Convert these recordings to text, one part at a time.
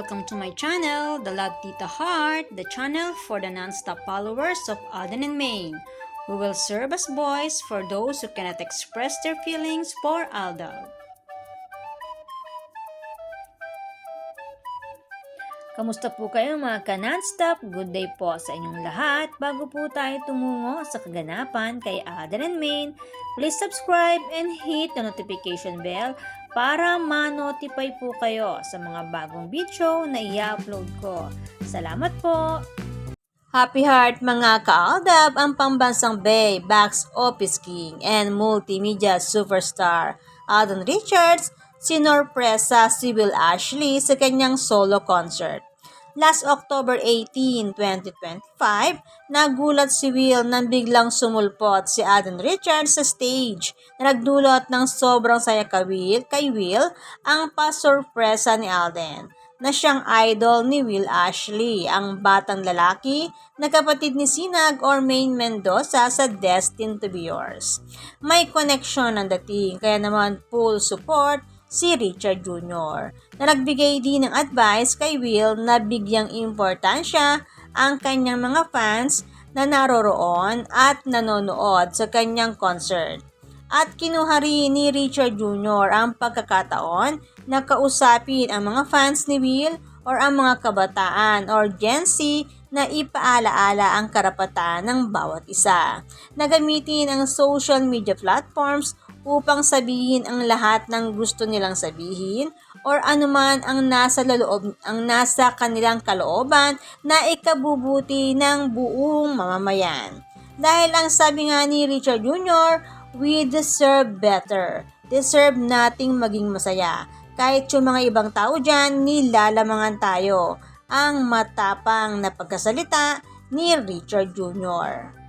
Welcome to my channel, The Love Tita Heart, the channel for the non-stop followers of Alden and Maine, who will serve as voice for those who cannot express their feelings for Aldab. Kamusta po kayo mga ka-non-stop? Good day po sa inyong lahat. Bago po tayo tumungo sa kaganapan kay Alden and Maine, please subscribe and hit the notification bell para ma-notify po kayo sa mga bagong video na i-upload ko. Salamat po! Happy Heart mga ka-Aldab, ang pambansang Bay, box office king, and multimedia superstar Alden Richards sinorpresa si Will Ashley sa kanyang solo concert. Last October 18, 2025, nagulat si Will nang biglang sumulpot si Alden Richards sa stage na nagdulot ng sobrang saya kay Will ang pasurpresa ni Alden na siyang idol ni Will Ashley, ang batang lalaki na kapatid ni Sinag or Maine Mendoza sa Destined to Be Yours. May connection ang dating, kaya naman full support si Richard Jr. na nagbigay din ng advice kay Will na bigyang importansya ang kanyang mga fans na naroroon at nanonood sa kanyang concert. At kinuha rin ni Richard Jr. ang pagkakataon na kausapin ang mga fans ni Will or ang mga kabataan or Gen Z na ipaalaala ang karapatan ng bawat isa. Nagamitin ang social media platforms upang sabihin ang lahat ng gusto nilang sabihin or anuman ang nasa kanilang kalooban na ikabubuti ng buong mamamayan. Dahil ang sabi nga ni Richard Jr., we deserve better. Deserve nating maging masaya. Kahit yung mga ibang tao dyan, nilalamangan tayo. Ang matapang na pagkasalita ni Richard Jr.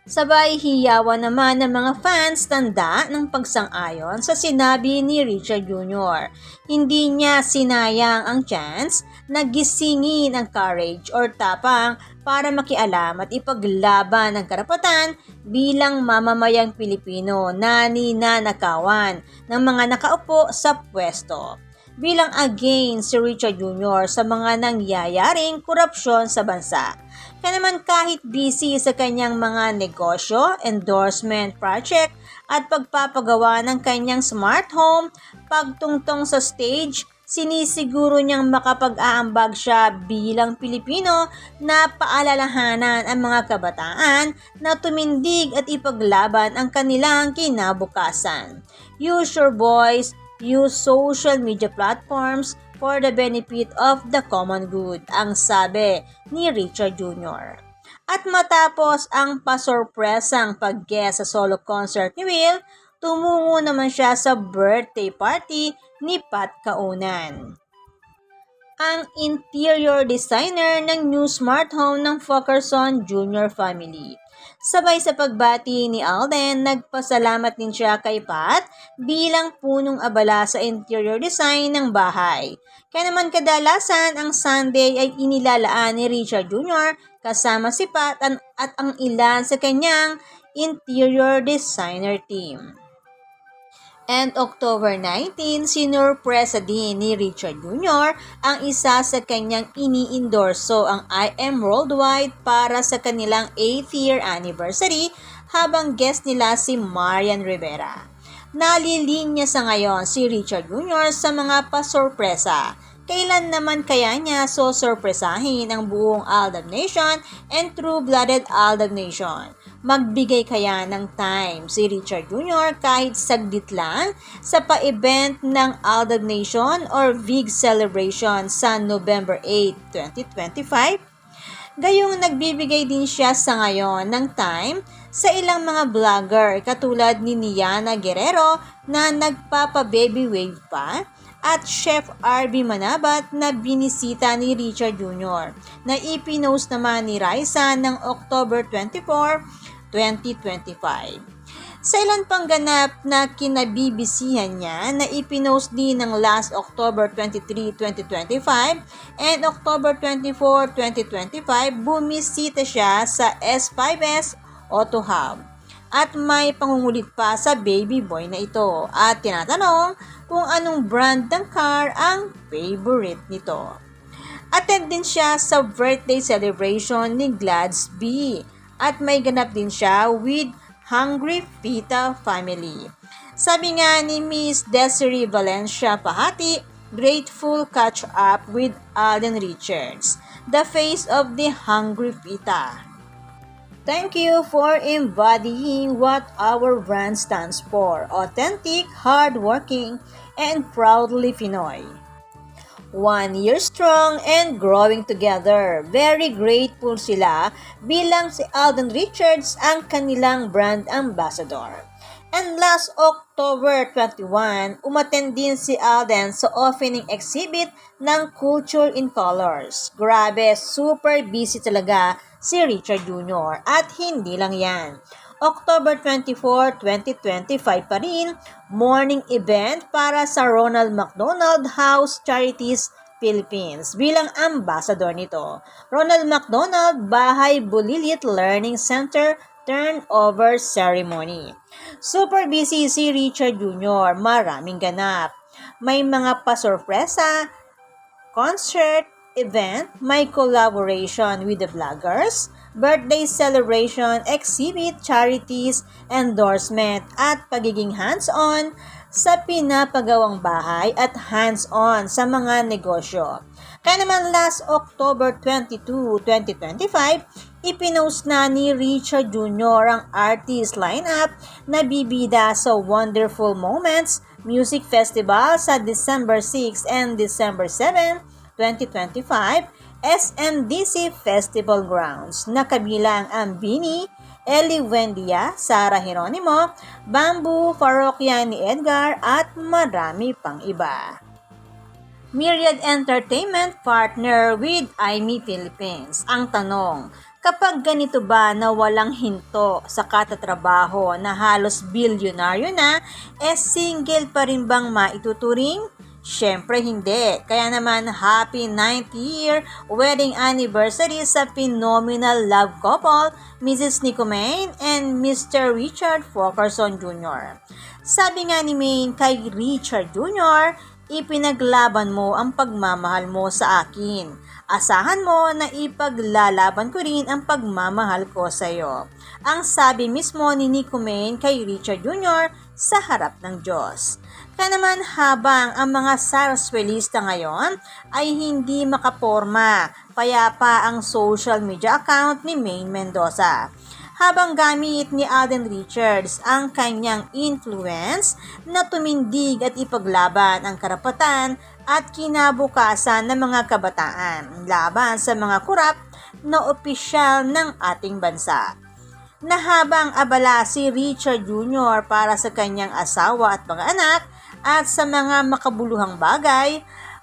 Sabay hiyawan naman ng mga fans tanda ng pagsang-ayon sa sinabi ni Richard Jr. Hindi niya sinayang ang chance na gisingin ang courage or tapang para makialam at ipaglaban ang karapatan bilang mamamayang Pilipino na ninanakawan ng mga nakaupo sa pwesto. Bilang against si Richard Jr. sa mga nangyayaring korupsyon sa bansa. Kaya naman kahit busy sa kanyang mga negosyo, endorsement project at pagpapagawa ng kanyang smart home, pagtungtong sa stage, sinisiguro niyang makapag-aambag siya bilang Pilipino na paalalahanan ang mga kabataan na tumindig at ipaglaban ang kanilang kinabukasan. Use your voice, use social media platforms for the benefit of the common good, ang sabi ni Richard Jr. At matapos ang pasurpresang pag-guest sa solo concert ni Will, tumungo naman siya sa birthday party ni Pat Kaunan, ang interior designer ng new smart home ng Fokerson Jr. family. Sabay sa pagbati ni Alden, nagpasalamat din siya kay Pat bilang punong abala sa interior design ng bahay. Kaya naman kadalasan ang Sunday ay inilalaan ni Richard Jr. kasama si Pat at ang ilan sa kanyang interior designer team. And October 19, sinurpresa din ni Richard Jr. ang isa sa kanyang ini-endorso ang I Am Worldwide para sa kanilang 8th year anniversary habang guest nila si Marian Rivera. Nalilinya sa ngayon si Richard Jr. sa mga pasurpresa. Kailan naman kaya niya sorpresahin ang buong Aldab Nation and true-blooded Aldab Nation? Magbigay kaya ng time si Richard Jr. kahit saglit lang sa pa-event ng Aldab Nation or VIG celebration sa November 8, 2025? Gayong nagbibigay din siya sa ngayon ng time sa ilang mga vlogger katulad ni Niana Guerrero na nagpapa-baby wave pa at Chef RB Manabat na binisita ni Richard Jr. na ipinost naman ni Raisa ng October 24, 2025. Sa ilan pang ganap na kinabibisihan niya na ipinost din ng last October 23, 2025 and October 24, 2025, bumisita siya sa S5S Auto Hub. At may pangungulit pa sa baby boy na ito at tinatanong kung anong brand ng car ang favorite nito. Attend din siya sa birthday celebration ni Glads B. At may ganap din siya with Hungry Pita family. Sabi nga ni Miss Desiree Valencia Pahati, grateful catch up with Alden Richards, the face of the Hungry Pita. Thank you for embodying what our brand stands for, authentic, hardworking, and proudly Pinoy. 1 year strong and growing together. Very grateful sila bilang si Alden Richards ang kanilang brand ambassador. And last October 21, umattend din si Alden sa opening exhibit ng Culture in Colors. Grabe, super busy talaga si Richard Jr. At hindi lang yan. October 24, 2025 pa rin, morning event para sa Ronald McDonald House Charities Philippines bilang ambassador nito. Ronald McDonald Bahay Bulilit Learning Center Turnover Ceremony. Super busy si Richard Jr. Maraming ganap. May mga pasorpresa, concert, event, may collaboration with the vloggers, birthday celebration, exhibit, charities, endorsement, at pagiging hands-on sa pinapagawang bahay at hands-on sa mga negosyo. Kaya naman last October 22, 2025, ipinost na ni Richard Jr. ang artist lineup na bibida sa Wonderful Moments Music Festival sa December 6 and December 7, 2025, SMDC Festival Grounds na kabilang ang Bini, Eli Wendia, Sara Geronimo, Bamboo, Parokya ni Edgar at marami pang iba. Myriad Entertainment partner with IME Philippines. Ang tanong, kapag ganito ba na walang hinto sa katatrabaho na halos bilyonaryo na, single pa rin bang maituturing? Siyempre hindi. Kaya naman happy 90th-year wedding anniversary sa phenomenal love couple, Mrs. Nico Main and Mr. Richard Fulkerson Jr. Sabi nga ni Main kay Richard Jr., ipinaglaban mo ang pagmamahal mo sa akin. Asahan mo na ipaglalaban ko rin ang pagmamahal ko sa iyo. Ang sabi mismo ni Nico Main kay Richard Jr. sa harap ng Diyos. Kaya naman habang ang mga saraswelista ngayon ay hindi makaporma, payapa ang social media account ni Main Mendoza. Habang gamit ni Alden Richards ang kanyang influence na tumindig at ipaglaban ang karapatan at kinabukasan ng mga kabataan laban sa mga kurap na opisyal ng ating bansa. Na habang abala si Richard Jr. para sa kanyang asawa at mga anak at sa mga makabuluhang bagay,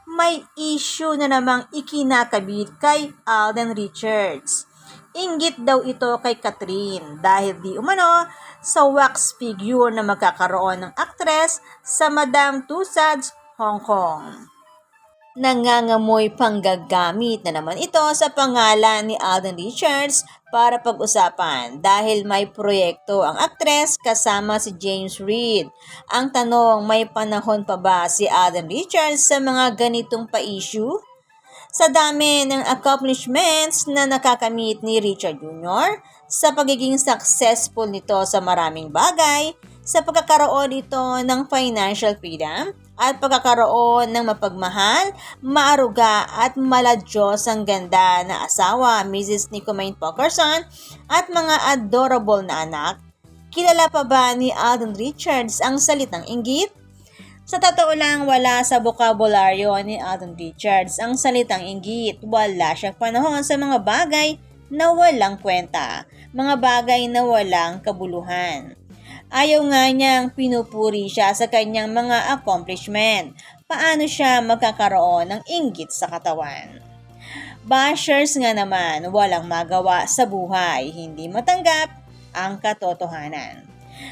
may issue na namang ikinakabit kay Alden Richards. Inggit daw ito kay Catherine dahil di umano sa wax figure na magkakaroon ng aktres sa Madame Tussauds, Hong Kong. Nangangamoy panggagamit na naman ito sa pangalan ni Alden Richards para pag-usapan dahil may proyekto ang aktres kasama si James Reid. Ang tanong, may panahon pa ba si Alden Richards sa mga ganitong pa-issue? Sa dami ng accomplishments na nakakamit ni Richard Jr., sa pagiging successful nito sa maraming bagay, sa pagkakaroon nito ng financial freedom, at pagkakaroon ng mapagmahal, maaruga at maladyos ang ganda na asawa, Mrs. Nico Main Fulkerson, at mga adorable na anak, kilala pa ba ni Alden Richards ang salitang inggit? Sa totoo lang, wala sa bokabularyo ni Alden Richards ang salitang inggit. Wala siyang panahon sa mga bagay na walang kwenta, mga bagay na walang kabuluhan. Ayaw nga niyang pinupuri siya sa kanyang mga accomplishment. Paano siya magkakaroon ng inggit sa katawan? Bashers nga naman, walang magawa sa buhay, hindi matanggap ang katotohanan.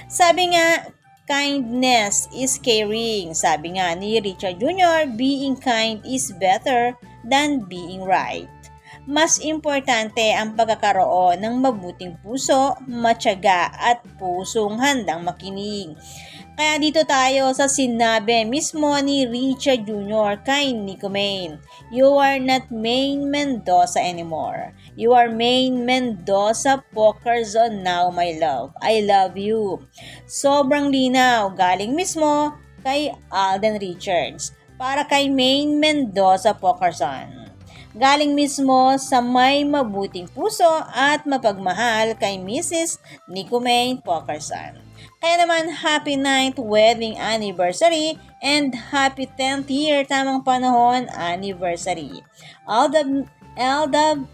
Sabi nga, kindness is caring. Sabi nga ni Richard Jr., being kind is better than being right. mas importante ang pagkakaroon ng mabuting puso, matyaga at pusong handang makinig. Kaya dito tayo sa sinabi mismo ni Richard Jr. kay Nico Main. You are not Main Mendoza anymore. You are Main Mendoza Poker Zone now, my love. I love you. Sobrang linaw, galing mismo kay Alden Richards para kay Main Mendoza Poker Zone. Galing mismo sa may mabuting puso at mapagmahal kay Mrs. Nico Main Pokerson. Kaya naman, happy 9th wedding anniversary and happy 10th year tamang panahon anniversary. Aldab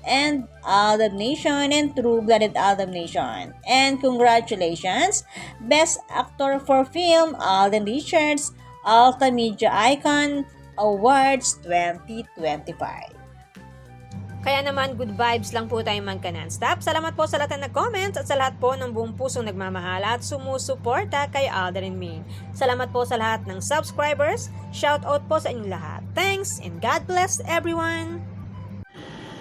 and Aldab Nation and True-Blooded Aldab Nation. And congratulations, Best Actor for Film, Alden Richards, Alta Media Icon Awards 2025. Kaya naman, good vibes lang po tayo non-stop. Salamat po sa lahat na nag-comments at sa lahat po ng buong pusong nagmamahal at sumusuporta kay Alden and Main. Salamat po sa lahat ng subscribers. Shout out po sa inyong lahat. Thanks and God bless everyone!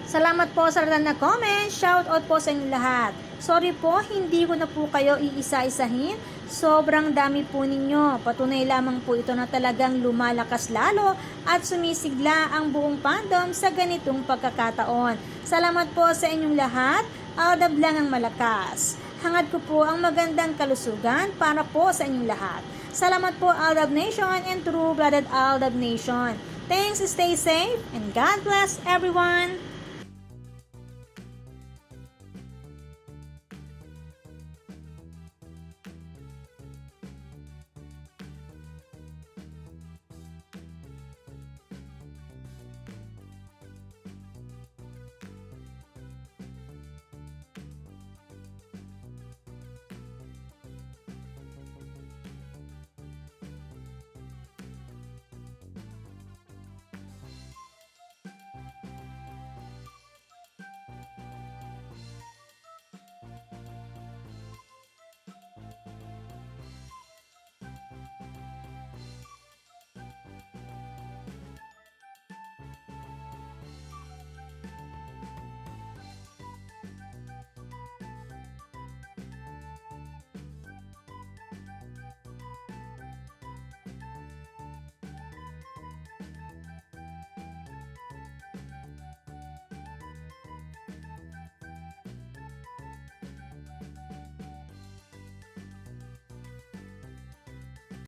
Salamat po sa lahat na comment. Shout out po sa inyong lahat. Sorry po, hindi ko na po kayo iisa-isahin. Sobrang dami po ninyo. Patunay lamang po ito na talagang lumalakas lalo at sumisigla ang buong fandom sa ganitong pagkakataon. Salamat po sa inyong lahat. Aldab lang ang malakas. Hangad ko po ang magandang kalusugan para po sa inyong lahat. Salamat po Aldab Nation and True-Blooded Aldab Nation. Thanks, stay safe, and God bless everyone!